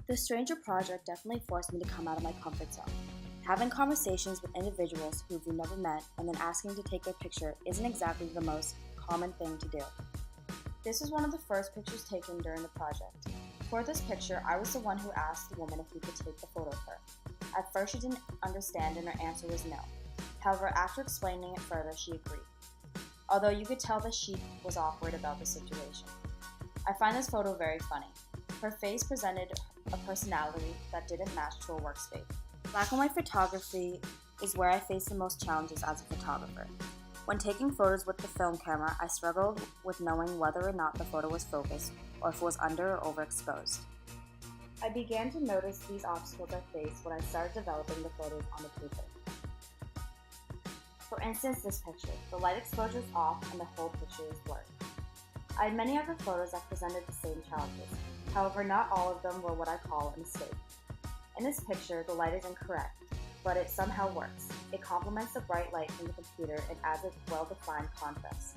The Stranger project definitely forced me to come out of my comfort zone. Having conversations with individuals who you've never met and then asking to take their picture isn't exactly the most common thing to do. This was one of the first pictures taken during the project. For this picture, I was the one who asked the woman if we could take the photo of her. At first she didn't understand and her answer was no. However, after explaining it further, she agreed. Although you could tell that she was awkward about the situation. I find this photo very funny. Her face presented a personality that didn't match to her workspace. Black and white photography is where I face the most challenges as a photographer. When taking photos with the film camera, I struggled with knowing whether or not the photo was focused or if it was under or overexposed. I began to notice these obstacles I faced when I started developing the photos on the paper. For instance, this picture, the light exposure is off and the whole picture is blurred. I had many other photos that presented the same challenges. However, not all of them were what I call a mistake. In this picture, the light is incorrect, but it somehow works. It complements the bright light from the computer and adds a well-defined contrast.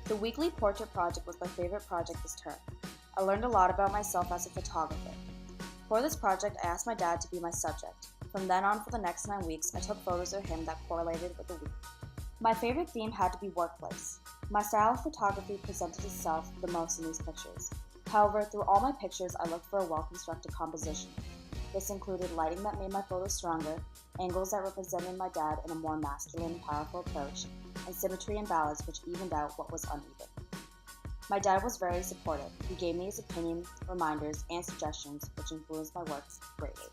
The weekly portrait project was my favorite project this term. I learned a lot about myself as a photographer. For this project, I asked my dad to be my subject. From then on, for the next 9 weeks, I took photos of him that correlated with the week. My favorite theme had to be workplace. My style of photography presented itself the most in these pictures. However, through all my pictures, I looked for a well-constructed composition. This included lighting that made my photos stronger, angles that represented my dad in a more masculine and powerful approach, and symmetry and balance which evened out what was uneven. My dad was very supportive. He gave me his opinion, reminders, and suggestions which influenced my works greatly.